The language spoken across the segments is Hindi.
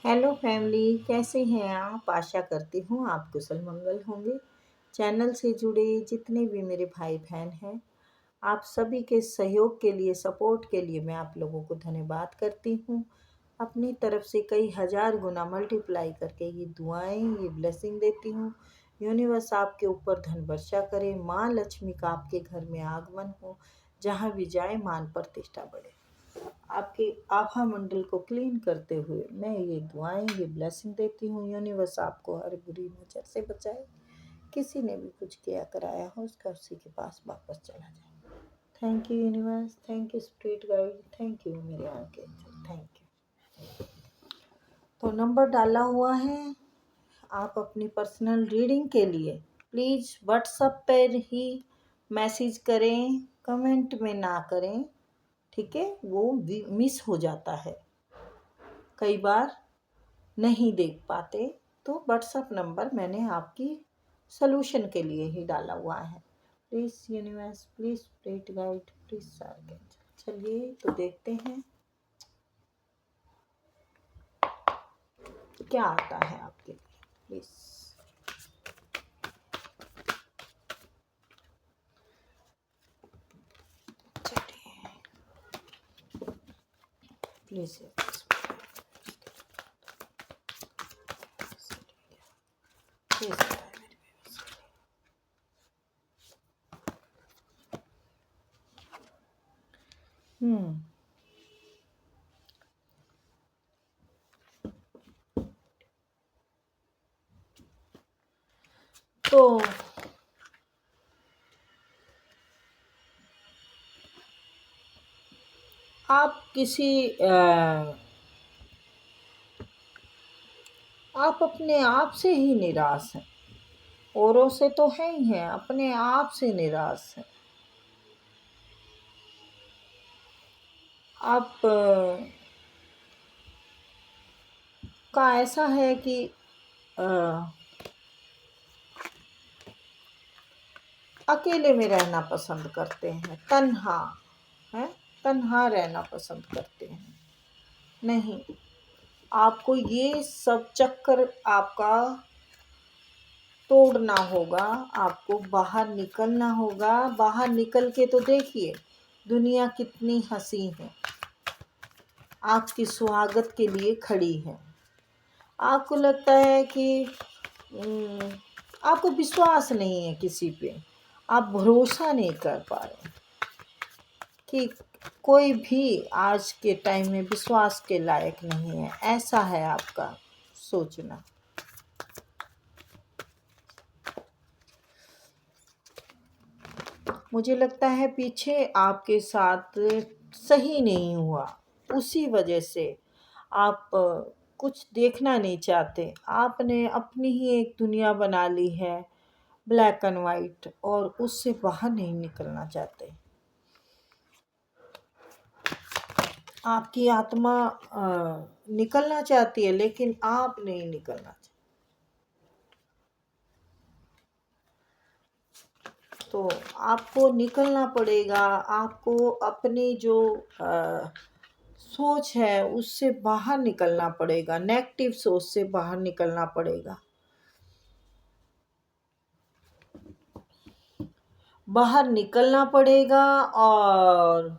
हेलो फैमिली, कैसे हैं आप? आशा करती हूँ आप कुशल मंगल होंगे। चैनल से जुड़े जितने भी मेरे भाई बहन हैं, आप सभी के सहयोग के लिए, सपोर्ट के लिए मैं आप लोगों को धन्यवाद करती हूँ। अपनी तरफ से कई हज़ार गुना मल्टीप्लाई करके ये दुआएं, ये ब्लेसिंग देती हूँ। यूनिवर्स आपके ऊपर धन वर्षा करे, माँ लक्ष्मी का आपके घर में आगमन हो, जहाँ भी जाए मान प्रतिष्ठा बढ़े। आपके आभा मंडल को क्लीन करते हुए मैं ये दुआएं, ये ब्लेसिंग देती हूँ। यूनिवर्स आपको हर बुरी नज़र से बचाए। किसी ने भी कुछ किया कराया हो उसका उसी के पास वापस चला जाए। Thank you universe, thank you spirit guide, thank you मेरे आर्कएंजल, थैंक यू। तो नंबर डाला हुआ है। आप अपनी पर्सनल रीडिंग के लिए प्लीज़ व्हाट्सएप पर ही मैसेज करें, कमेंट में ना करें, ठीक है? वो मिस हो जाता है, कई बार नहीं देख पाते। तो व्हाट्सएप नंबर मैंने आपकी सॉल्यूशन के लिए ही डाला हुआ है। Please universe, please spirit guide, please archangel. चलिए तो देखते हैं क्या आता है आपके लिए। प्लीज़ चलिए, प्लीज़ प्लीज़। हम्म तो आप किसी आप अपने आप से ही निराश हैं। औरों से तो है ही हैं, अपने आप से निराश हैं। आप का ऐसा है कि अ, अकेले में रहना पसंद करते हैं, तन्हा है, तन्हा रहना पसंद करते हैं। नहीं, आपको ये सब चक्कर आपका तोड़ना होगा, आपको बाहर निकलना होगा। बाहर निकल के तो देखिए दुनिया कितनी हंसी है, आपके स्वागत के लिए खड़ी है। आपको लगता है कि आपको विश्वास नहीं है किसी पे, आप भरोसा नहीं कर पा रहे कि कोई भी आज के टाइम में विश्वास के लायक नहीं है। ऐसा है आपका सोचना। मुझे लगता है पीछे आपके साथ सही नहीं हुआ, उसी वजह से आप कुछ देखना नहीं चाहते। आपने अपनी ही एक दुनिया बना ली है, ब्लैक एंड वाइट, और उससे बाहर नहीं निकलना चाहते। आपकी आत्मा निकलना चाहती है लेकिन आप नहीं निकलना चाहते। तो आपको निकलना पड़ेगा। आपको अपनी जो सोच है उससे बाहर निकलना पड़ेगा, नेगेटिव सोच से बाहर निकलना पड़ेगा। बाहर निकलना पड़ेगा और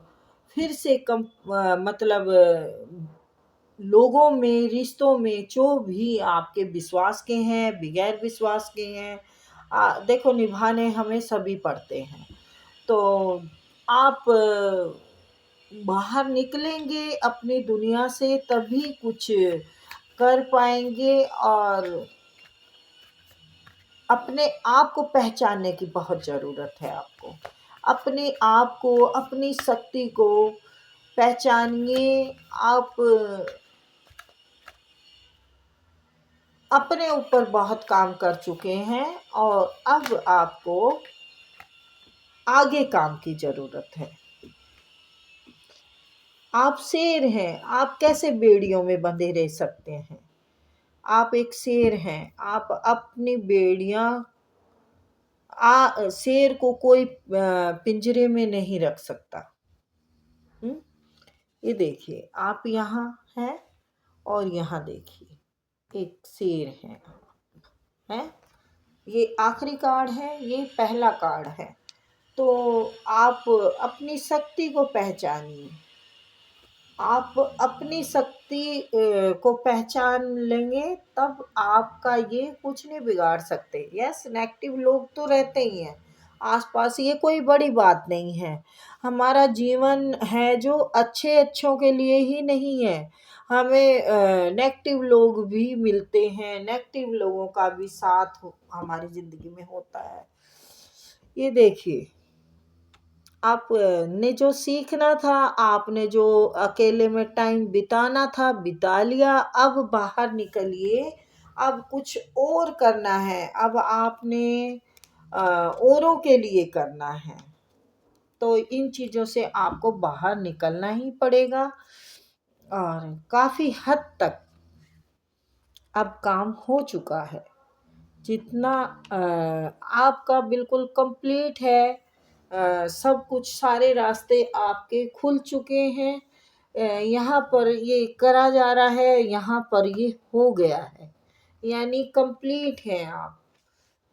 फिर से मतलब लोगों में, रिश्तों में, जो भी आपके विश्वास के हैं, बगैर विश्वास के हैं, देखो निभाने हमें सभी पड़ते हैं। तो आप बाहर निकलेंगे अपनी दुनिया से तभी कुछ कर पाएंगे। और अपने आप को पहचानने की बहुत ज़रूरत है आपको। अपने आप को, अपनी शक्ति को पहचानिए। आप अपने ऊपर बहुत काम कर चुके हैं और अब आपको आगे काम की ज़रूरत है। आप शेर हैं, आप कैसे बेड़ियों में बंधे रह सकते हैं? आप एक शेर हैं, आप अपनी बेड़ियां, शेर को कोई पिंजरे में नहीं रख सकता। ये देखिए, आप यहाँ हैं और यहाँ देखिए, एक शेर है। ये आखिरी कार्ड है, ये पहला कार्ड है। तो आप अपनी शक्ति को पहचानिए। आप अपनी शक्ति को पहचान लेंगे तब आपका ये कुछ नहीं बिगाड़ सकते। यस, नेगेटिव लोग तो रहते ही हैं आसपास, ये कोई बड़ी बात नहीं है। हमारा जीवन है जो अच्छे अच्छों के लिए ही नहीं है। हमें नेगेटिव लोग भी मिलते हैं, नेगेटिव लोगों का भी साथ हमारी ज़िंदगी में होता है। ये देखिए, आप ने जो सीखना था, आपने जो अकेले में टाइम बिताना था बिता लिया। अब बाहर निकलिए, अब कुछ और करना है। अब आपने औरों के लिए करना है। तो इन चीज़ों से आपको बाहर निकलना ही पड़ेगा। और काफ़ी हद तक अब काम हो चुका है। जितना आपका बिल्कुल कंप्लीट है। सब कुछ, सारे रास्ते आपके खुल चुके हैं। यहाँ पर ये करा जा रहा है, यहाँ पर ये हो गया है, यानी कंप्लीट है आप।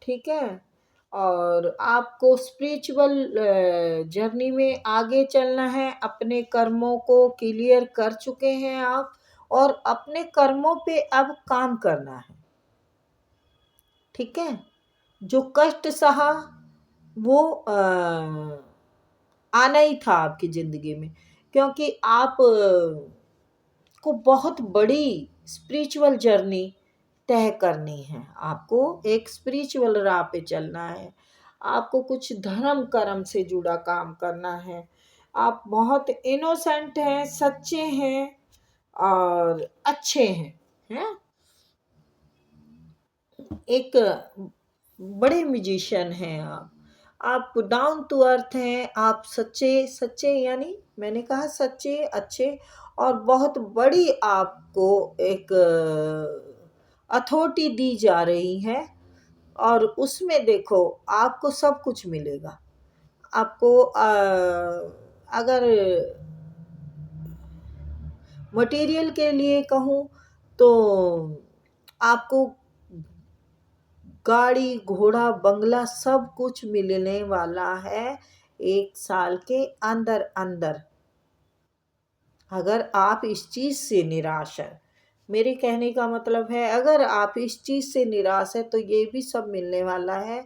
ठीक है। और आपको स्पिरिचुअल जर्नी में आगे चलना है। अपने कर्मों को क्लियर कर चुके हैं आप, और अपने कर्मों पे अब काम करना है। ठीक है। जो कष्ट सहा वो आना ही था आपकी ज़िंदगी में, क्योंकि आप को बहुत बड़ी स्पिरिचुअल जर्नी तय करनी है। आपको एक स्पिरिचुअल राह पे चलना है। आपको कुछ धर्म कर्म से जुड़ा काम करना है। आप बहुत इनोसेंट हैं, सच्चे हैं और अच्छे हैं। एक बड़े म्यूजिशियन हैं आप डाउन टू अर्थ हैं। आप सच्चे सच्चे, यानी मैंने कहा सच्चे, अच्छे, और बहुत बड़ी आपको एक अथॉरिटी दी जा रही है। और उसमें देखो, आपको सब कुछ मिलेगा। आपको अगर मटेरियल के लिए कहूँ तो आपको गाड़ी घोड़ा बंगला सब कुछ मिलने वाला है 1 साल के अंदर अंदर। अगर आप इस चीज़ से निराश है, मेरे कहने का मतलब है, अगर आप इस चीज़ से निराश है तो ये भी सब मिलने वाला है।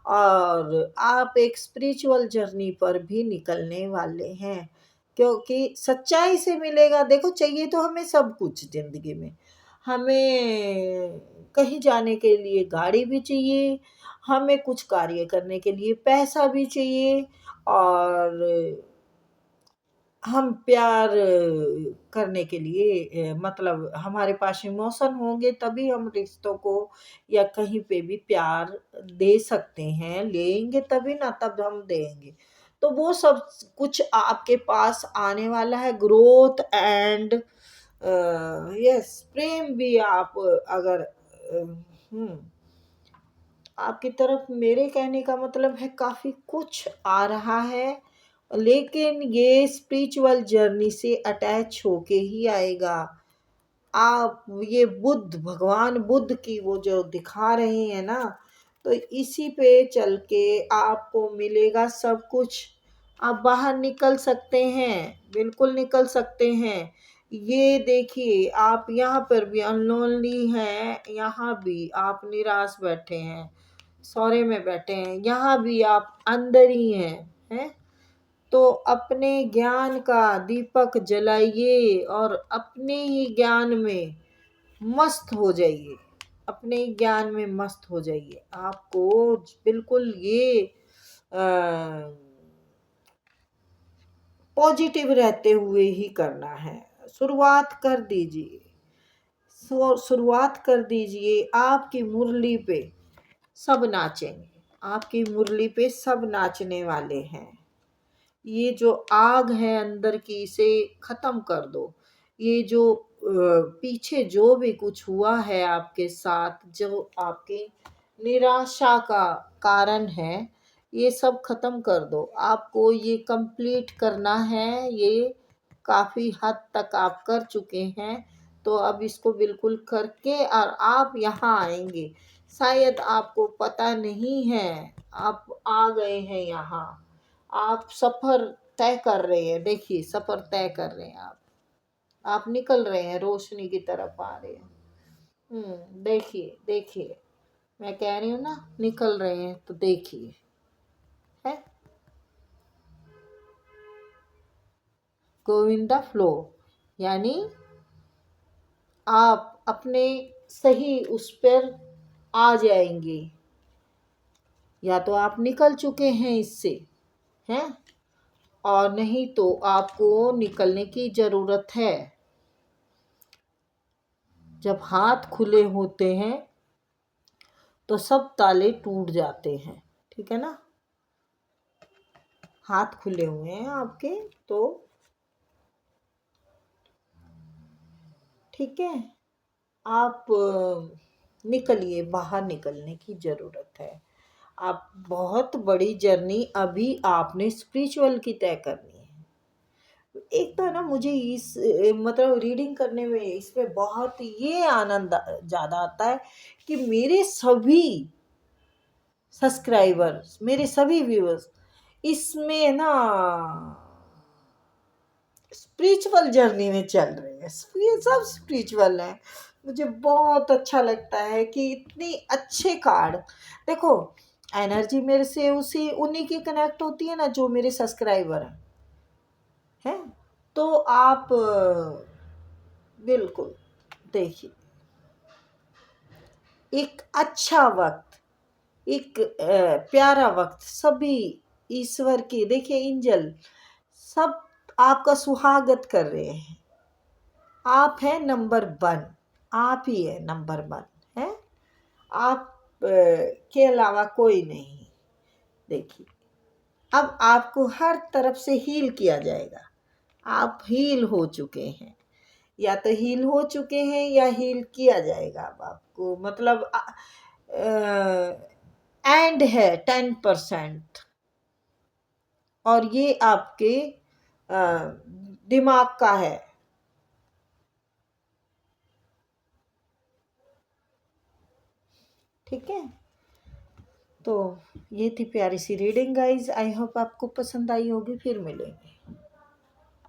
और आप एक स्पिरिचुअल जर्नी पर भी निकलने वाले हैं, क्योंकि सच्चाई से मिलेगा। देखो, चाहिए तो हमें सब कुछ ज़िंदगी में। हमें कहीं जाने के लिए गाड़ी भी चाहिए, हमें कुछ कार्य करने के लिए पैसा भी चाहिए, और हम प्यार करने के लिए मतलब हमारे पास इमोशन होंगे तभी हम रिश्तों को या कहीं पे भी प्यार दे सकते हैं। लेंगे तभी ना, तब हम देंगे। तो वो सब कुछ आपके पास आने वाला है। ग्रोथ एंड यस, प्रेम भी आप अगर आपकी तरफ, मेरे कहने का मतलब है, काफ़ी कुछ आ रहा है। लेकिन ये स्पिरिचुअल जर्नी से अटैच होके ही आएगा। आप ये भगवान बुद्ध की वो जो दिखा रहे हैं ना, तो इसी पे चल के आपको मिलेगा सब कुछ। आप बाहर निकल सकते हैं, बिल्कुल निकल सकते हैं। ये देखिए, आप यहाँ पर भी अनलोनली हैं, यहाँ भी आप निराश बैठे हैं, सौरे में बैठे हैं, यहाँ भी आप अंदर ही हैं। तो अपने ज्ञान का दीपक जलाइए और अपने ही ज्ञान में मस्त हो जाइए। अपने ही ज्ञान में मस्त हो जाइए। आपको बिल्कुल ये पॉजिटिव रहते हुए ही करना है। शुरुआत कर दीजिए, शुरुआत कर दीजिए। आपकी मुरली पे सब नाचेंगे, आपकी मुरली पे सब नाचने वाले हैं। ये जो आग है अंदर की, इसे ख़त्म कर दो। ये जो पीछे जो भी कुछ हुआ है आपके साथ, जो आपके निराशा का कारण है, ये सब ख़त्म कर दो। आपको ये कंप्लीट करना है। ये काफ़ी हद तक आप कर चुके हैं। तो अब इसको बिल्कुल करके और आप यहाँ आएंगे। शायद आपको पता नहीं है, आप आ गए हैं यहाँ। आप सफ़र तय कर रहे हैं, देखिए सफ़र तय कर रहे हैं आप निकल रहे हैं, रोशनी की तरफ आ रहे हैं। देखिए देखिए, मैं कह रही हूँ ना निकल रहे हैं, तो देखिए है गो इन द फ्लो, यानी आप अपने सही उस पर आ जाएंगे, या तो आप निकल चुके हैं इससे, हैं, और नहीं तो आपको निकलने की ज़रूरत है। जब हाथ खुले होते हैं तो सब ताले टूट जाते हैं, ठीक है ना। हाथ खुले हुए हैं आपके, तो ठीक है, आप निकलिए, बाहर निकलने की ज़रूरत है। आप बहुत बड़ी जर्नी अभी आपने स्पिरिचुअल की तय करनी है। एक तो है ना, मुझे इस मतलब रीडिंग करने में इसमें बहुत ये आनंद ज़्यादा आता है कि मेरे सभी सब्सक्राइबर्स, मेरे सभी व्यूअर्स इसमें ना स्पिरिचुअल जर्नी में चल रहे हैं। ये सब स्पिरिचुअल है। मुझे बहुत अच्छा लगता है कि इतनी अच्छे कार्ड, देखो एनर्जी मेरे से उसी उन्हीं की कनेक्ट होती है ना जो मेरे सब्सक्राइबर हैं। तो आप बिल्कुल देखिए, एक अच्छा वक्त, एक प्यारा वक्त, सभी ईश्वर की देखिए एंजल सब आपका सुहागत कर रहे हैं। आप हैं नंबर 1, आप ही है नंबर 1 है। आप के अलावा कोई नहीं। देखिए अब आपको हर तरफ से हील किया जाएगा। आप हील हो चुके हैं, या तो हील हो चुके हैं या हील किया जाएगा। अब आपको मतलब एंड है 10%, और ये आपके दिमाग का है। ठीक है, तो ये थी प्यारी सी रीडिंग गाइज। आई होप आपको पसंद आई होगी। फिर मिलेंगे।